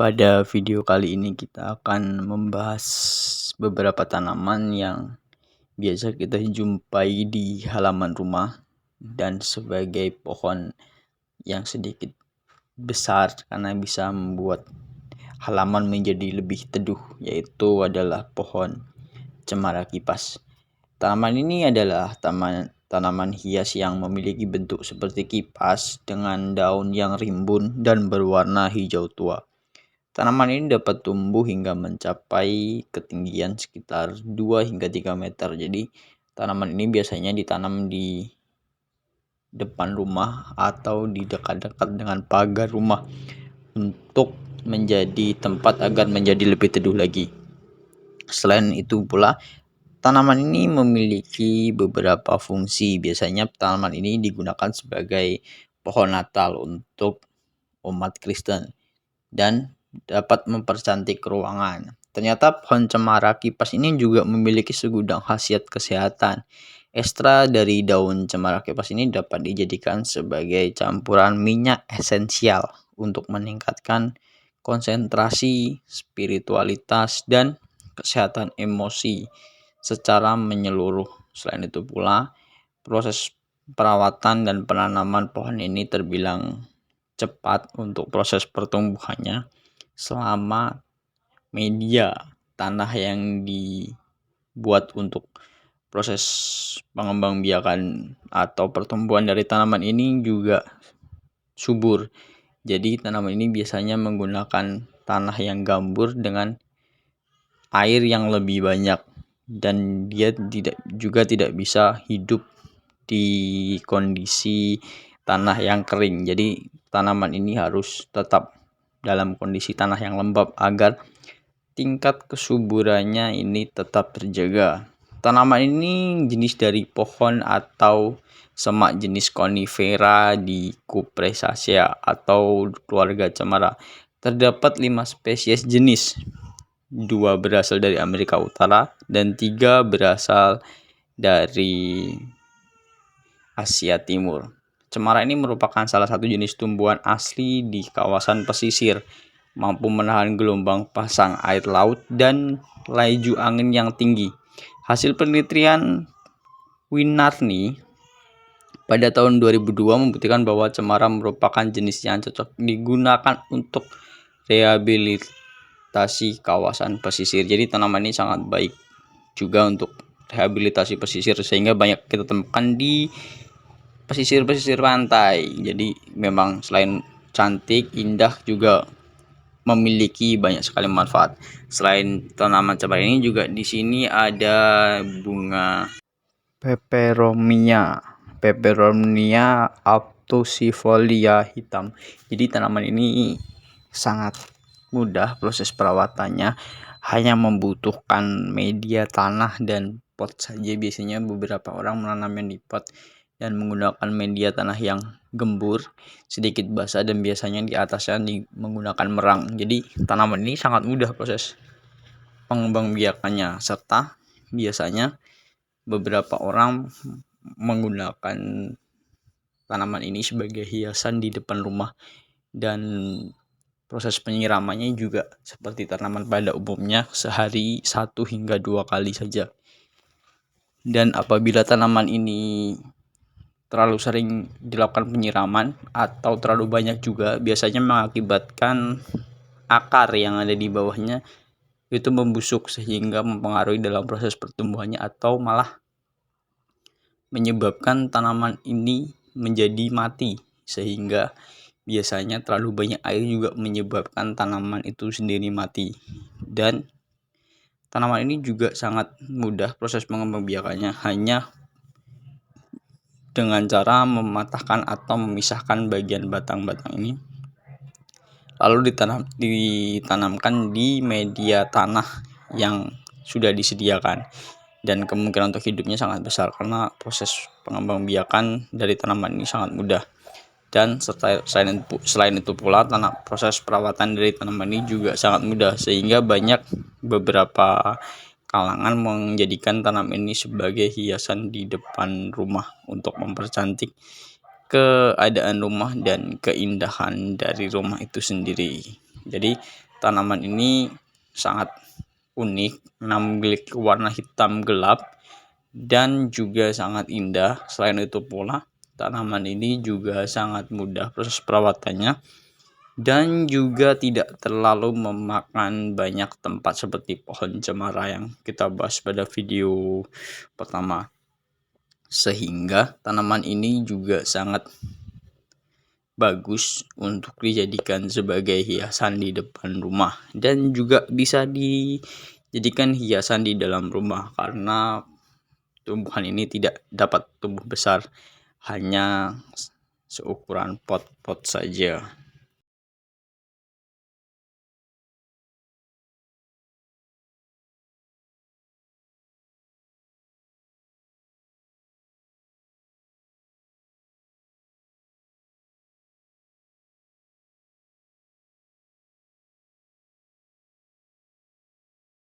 Pada video kali ini kita akan membahas beberapa tanaman yang biasa kita jumpai di halaman rumah dan sebagai pohon yang sedikit besar karena bisa membuat halaman menjadi lebih teduh, yaitu adalah pohon cemara kipas. Tanaman ini adalah tanaman hias yang memiliki bentuk seperti kipas dengan daun yang rimbun dan berwarna hijau tua. Tanaman ini dapat tumbuh hingga mencapai ketinggian sekitar 2 hingga 3 meter. Jadi tanaman ini biasanya ditanam di depan rumah atau di dekat-dekat dengan pagar rumah untuk menjadi tempat agar menjadi lebih teduh lagi. Selain itu pula, tanaman ini memiliki beberapa fungsi. Biasanya tanaman ini digunakan sebagai pohon Natal untuk umat Kristen dan dapat mempercantik ruangan. Ternyata pohon cemara kipas ini juga memiliki segudang khasiat kesehatan. Ekstra dari daun cemara kipas ini dapat dijadikan sebagai campuran minyak esensial untuk meningkatkan konsentrasi, spiritualitas, dan kesehatan emosi secara menyeluruh. Selain itu pula, proses perawatan dan penanaman pohon ini terbilang cepat untuk proses pertumbuhannya selama media tanah yang dibuat untuk proses pengembangbiakan atau pertumbuhan dari tanaman ini juga subur. Jadi tanaman ini biasanya menggunakan tanah yang gambur dengan air yang lebih banyak, dan dia tidak bisa hidup di kondisi tanah yang kering. Jadi tanaman ini harus tetap dalam kondisi tanah yang lembab agar tingkat kesuburannya ini tetap terjaga. Tanaman ini jenis dari pohon atau semak jenis Conifera di Cupressaceae atau keluarga cemara. Terdapat 5 spesies jenis. 2 berasal dari Amerika Utara dan 3 berasal dari Asia Timur. Cemara ini merupakan salah satu jenis tumbuhan asli di kawasan pesisir, mampu menahan gelombang pasang air laut dan laju angin yang tinggi. Hasil penelitian Winarni pada tahun 2002 membuktikan bahwa cemara merupakan jenis yang cocok digunakan untuk rehabilitasi kawasan pesisir. Jadi tanaman ini sangat baik juga untuk rehabilitasi pesisir, sehingga banyak kita temukan di pesisir-pesisir pantai. Jadi memang selain cantik, indah, juga memiliki banyak sekali manfaat. Selain tanaman cemara ini juga di sini ada bunga Peperomia obtusifolia hitam. Jadi tanaman ini sangat mudah proses perawatannya, hanya membutuhkan media tanah dan pot saja. Biasanya beberapa orang menanamnya di pot dan menggunakan media tanah yang gembur, sedikit basah, dan biasanya di atasnya menggunakan merang. Jadi tanaman ini sangat mudah proses pengembangbiakannya, serta biasanya beberapa orang menggunakan tanaman ini sebagai hiasan di depan rumah, dan proses penyiramannya juga seperti tanaman pada umumnya, sehari 1 hingga 2 kali saja. Dan apabila tanaman ini terlalu sering dilakukan penyiraman atau terlalu banyak juga, biasanya mengakibatkan akar yang ada di bawahnya itu membusuk sehingga mempengaruhi dalam proses pertumbuhannya, atau malah menyebabkan tanaman ini menjadi mati, sehingga biasanya terlalu banyak air juga menyebabkan tanaman itu sendiri mati. Dan tanaman ini juga sangat mudah proses pengembangbiakannya, hanya dengan cara mematahkan atau memisahkan bagian batang-batang ini, lalu ditanamkan di media tanah yang sudah disediakan. Dan kemungkinan untuk hidupnya sangat besar karena proses pengembangbiakan dari tanaman ini sangat mudah. Dan selain itu pula, proses perawatan dari tanaman ini juga sangat mudah, sehingga banyak beberapa kalangan menjadikan tanaman ini sebagai hiasan di depan rumah untuk mempercantik keadaan rumah dan keindahan dari rumah itu sendiri. Jadi tanaman ini sangat unik, memiliki warna hitam gelap dan juga sangat indah. Selain itu pula, tanaman ini juga sangat mudah proses perawatannya dan juga tidak terlalu memakan banyak tempat seperti pohon cemara yang kita bahas pada video pertama. Sehingga tanaman ini juga sangat bagus untuk dijadikan sebagai hiasan di depan rumah dan juga bisa dijadikan hiasan di dalam rumah karena tumbuhan ini tidak dapat tumbuh besar, hanya seukuran pot-pot saja.